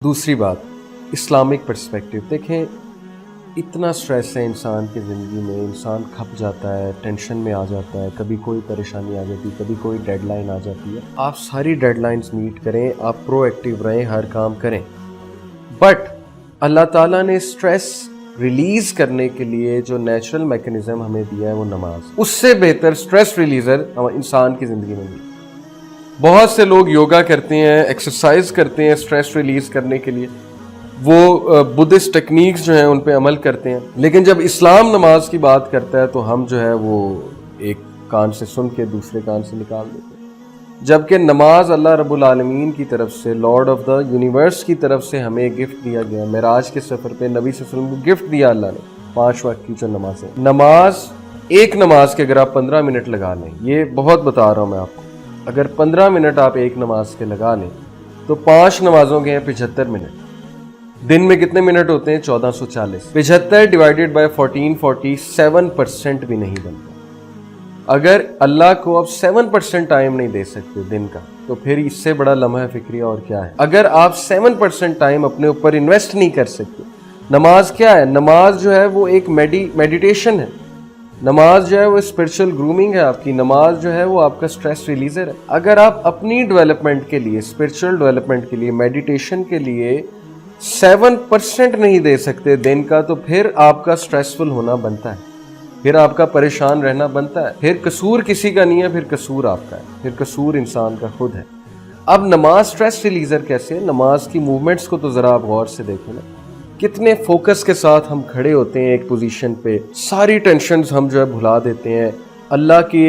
دوسری بات Islamic perspective. دیکھیں اتنا سٹریس ہے انسان کی زندگی میں، انسان کھپ جاتا ہے، ٹینشن میں آ جاتا ہے، کبھی کوئی پریشانی آ جاتی ہے، کبھی کوئی ڈیڈ لائن آ جاتی ہے. آپ ساری ڈیڈ لائنز میٹ کریں، آپ پرو ایکٹیو رہیں، ہر کام کریں. بٹ اللہ تعالیٰ نے سٹریس ریلیز کرنے کے لیے جو نیچرل میکنزم ہمیں دیا ہے وہ نماز. اس سے بہتر سٹریس ریلیزر انسان کی زندگی میں نہیں. بہت سے لوگ یوگا کرتے ہیں، ایکسرسائز کرتے ہیں سٹریس ریلیز کرنے کے لیے، وہ بدھسٹ ٹیکنیکس جو ہیں ان پہ عمل کرتے ہیں، لیکن جب اسلام نماز کی بات کرتا ہے تو ہم جو ہے وہ ایک کان سے سن کے دوسرے کان سے نکال دیتے ہیں. جبکہ نماز اللہ رب العالمین کی طرف سے، لارڈ آف دا یونیورس کی طرف سے ہمیں گفٹ دیا گیا. معراج کے سفر پہ نبی صلی اللہ علیہ وسلم کو گفٹ دیا اللہ نے 5 وقت کی جو نمازیں. نماز ایک نماز کے اگر آپ 15 منٹ لگا لیں، یہ بہت بتا رہا ہوں میں آپ کو، اگر 15 منٹ آپ ایک نماز کے لگا لیں تو 5 نمازوں کے ہیں 75 منٹ. دن میں کتنے منٹ ہوتے ہیں؟ 1440. 75 ڈیوائیڈیڈ بائی 1440 7% بھی نہیں بنتا. اگر اللہ کو آپ 7% ٹائم نہیں دے سکتے دن کا تو پھر اس سے بڑا لمحہ فکریہ اور کیا ہے؟ اگر آپ 7% ٹائم اپنے اوپر انویسٹ نہیں کر سکتے. نماز کیا ہے؟ نماز جو ہے وہ ایک میڈیٹیشن ہے. نماز جو ہے وہ اسپرچل گرومنگ ہے آپ کی. نماز جو ہے وہ آپ کا سٹریس ریلیزر ہے. اگر آپ اپنی ڈیولپمنٹ کے لیے، اسپرچل ڈیولپمنٹ کے لیے، میڈیٹیشن کے لیے 7% نہیں دے سکتے دن کا تو پھر آپ کا سٹریسفل ہونا بنتا ہے، پھر آپ کا پریشان رہنا بنتا ہے. پھر قصور کسی کا نہیں ہے، پھر قصور آپ کا ہے، پھر قصور انسان کا خود ہے. اب نماز سٹریس ریلیزر کیسے ہے؟ نماز کی موومنٹس کو تو ذرا آپ غور سے دیکھیں نا، کتنے فوکس کے ساتھ ہم کھڑے ہوتے ہیں ایک پوزیشن پہ، ساری ٹینشنز ہم جو ہے بھلا دیتے ہیں، اللہ کی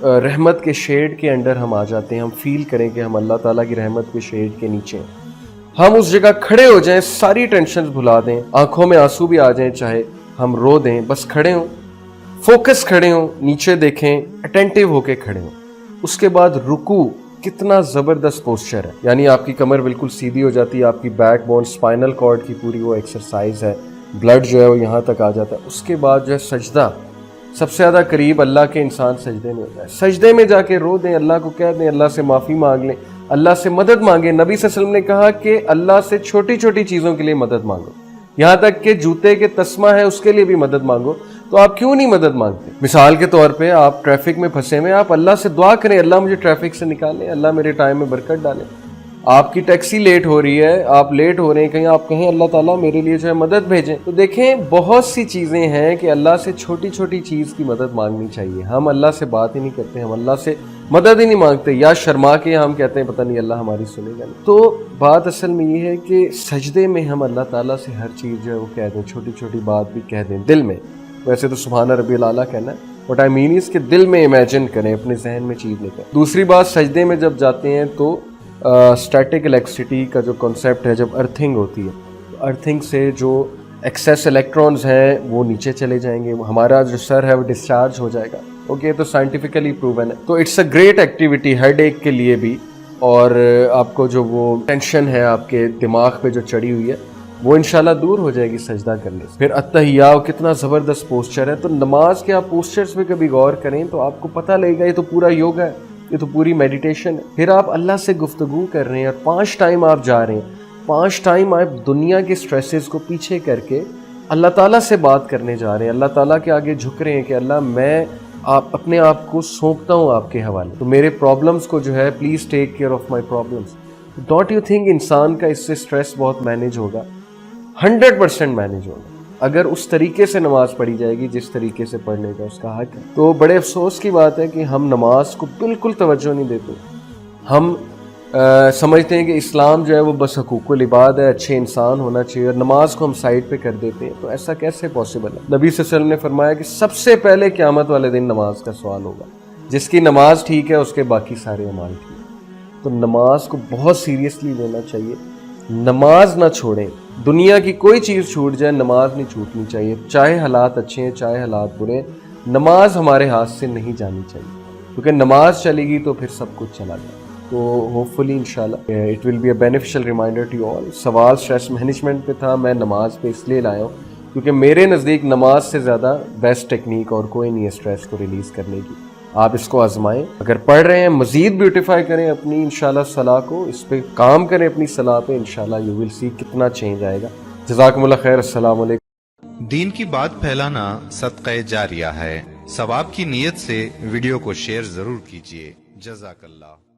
رحمت کے شیڈ کے انڈر ہم آ جاتے ہیں. ہم فیل کریں کہ ہم اللہ تعالیٰ کی رحمت کے شیڈ کے نیچے ہیں. ہم اس جگہ کھڑے ہو جائیں، ساری ٹینشنز بھلا دیں، آنکھوں میں آنسو بھی آ جائیں، چاہے ہم رو دیں، بس کھڑے ہوں، فوکس کھڑے ہوں، نیچے دیکھیں، اٹینٹیو ہو کے کھڑے ہوں. اس کے بعد رکوع کتنا زبردست پوسچر ہے، یعنی آپ کی کمر بالکل سیدھی ہو جاتی ہے، آپ کی بیک بون، اسپائنل کارڈ کی پوری وہ ایکسرسائز ہے، بلڈ جو ہے وہ یہاں تک آ جاتا ہے. اس کے بعد جو ہے سجدہ، سب سے زیادہ قریب اللہ کے انسان سجدے میں ہوتا ہے. سجدے میں جا کے رو دیں، اللہ کو کہہ دیں، اللہ سے معافی مانگ لیں، اللہ سے مدد مانگیں. نبی صلی اللہ علیہ وسلم نے کہا کہ اللہ سے چھوٹی چھوٹی چیزوں کے لیے مدد مانگو، یہاں تک کہ جوتے کے تسمہ ہے اس کے لیے بھی مدد مانگو. تو آپ کیوں نہیں مدد مانگتے؟ مثال کے طور پہ آپ ٹریفک میں پھنسے ہوئے، آپ اللہ سے دعا کریں، اللہ مجھے ٹریفک سے نکالیں، اللہ میرے ٹائم میں برکت ڈالیں. آپ کی ٹیکسی لیٹ ہو رہی ہے، آپ لیٹ ہو رہے ہیں کہیں، آپ کہیں اللہ تعالیٰ میرے لیے جو ہے مدد بھیجیں. تو دیکھیں بہت سی چیزیں ہیں کہ اللہ سے چھوٹی چھوٹی چیز کی مدد مانگنی چاہیے. ہم اللہ سے بات ہی نہیں کرتے، ہم اللہ سے مدد ہی نہیں مانگتے، یا شرما کے ہم کہتے ہیں پتہ نہیں اللہ ہماری سنے گا نہیں. تو بات اصل میں یہ ہے کہ سجدے میں ہم اللہ تعالیٰ سے ہر چیز جو ہے وہ کہہ دیں، چھوٹی چھوٹی بات بھی کہہ دیں دل میں. ویسے تو سبحان ربی الاعلیٰ کہنا ہے، بٹ آئی مین اس کے دل میں امیجن کریں، اپنے ذہن میں چیز لے کر. دوسری بات، سجدے میں جب جاتے ہیں تو اسٹیٹک الیکٹریسٹی کا جو کانسیپٹ ہے، جب ارتھنگ ہوتی ہے، ارتھنگ سے جو ایکسیس الیکٹرونز ہیں وہ نیچے چلے جائیں گے، ہمارا جو سر ہے وہ ڈسچارج ہو جائے گا. اوکے، تو سائنٹیفکلی پروون ہے. تو it's a great activity head ایک کے لیے بھی، اور آپ کو جو وہ ٹینشن ہے آپ کے دماغ پہ جو چڑھی ہوئی ہے وہ انشاءاللہ دور ہو جائے گی سجدہ کرنے سے. پھر التحیاء کتنا زبردست پوسچر ہے. تو نماز کے آپ پوسچرز پہ کبھی غور کریں تو آپ کو پتہ لگے گا یہ تو پورا یوگا ہے، یہ تو پوری میڈیٹیشن ہے. پھر آپ اللہ سے گفتگو کر رہے ہیں اور 5 ٹائم آپ جا رہے ہیں، 5 ٹائم آپ دنیا کے سٹریسز کو پیچھے کر کے اللہ تعالیٰ سے بات کرنے جا رہے ہیں، اللہ تعالیٰ کے آگے جھک رہے ہیں کہ اللہ میں اپنے آپ کو سونپتا ہوں آپ کے حوالے، تو میرے پرابلمس کو جو ہے please take care of my problems. Don't you think انسان کا اس سے سٹریس بہت مینیج ہوگا؟ 100% مینیج ہوگا اگر اس طریقے سے نماز پڑھی جائے گی جس طریقے سے پڑھنے کا اس کا حق ہے. تو بڑے افسوس کی بات ہے کہ ہم نماز کو بالکل توجہ نہیں دیتے. ہم سمجھتے ہیں کہ اسلام جو ہے وہ بس حقوق العباد ہے، اچھے انسان ہونا چاہیے، اور نماز کو ہم سائڈ پہ کر دیتے ہیں. تو ایسا کیسے پاسبل ہے؟ نبی صلی اللہ علیہ وسلم نے فرمایا کہ سب سے پہلے قیامت والے دن نماز کا سوال ہوگا. جس کی نماز ٹھیک ہے اس کے باقی سارے اعمال ٹھیک ہے. تو نماز کو بہت سیریسلی لینا چاہیے، نماز نہ چھوڑیں. دنیا کی کوئی چیز چھوٹ جائے، نماز نہیں چھوٹنی چاہیے، چاہے حالات اچھے ہیں چاہے حالات برے ہیں، نماز ہمارے ہاتھ سے نہیں جانی چاہیے، کیونکہ نماز چلے گی تو پھر سب کچھ چلا جائے. تو ہوپ فلی انشاءاللہ it will be a beneficial reminder to all. سوال سٹریس مینجمنٹ پہ تھا، میں نماز پہ اس لیے لایا ہوں کیونکہ میرے نزدیک نماز سے زیادہ بیسٹ ٹیکنیک اور کوئی نہیں ہے سٹریس کو ریلیز کرنے کی. آپ اس کو آزمائیں. اگر پڑھ رہے ہیں مزید بیوٹیفائی کریں اپنی انشاءاللہ صلاح کو, اس پہ کام کریں اپنی صلاح پہ, انشاءاللہ یو ول سی کتنا چینج آئے گا. جزاکم اللہ خیر. السلام علیکم. دین کی بات پھیلانا صدقہ جاریہ ہے. ثواب کی نیت سے ویڈیو کو شیئر ضرور کیجیے. جزاک اللہ.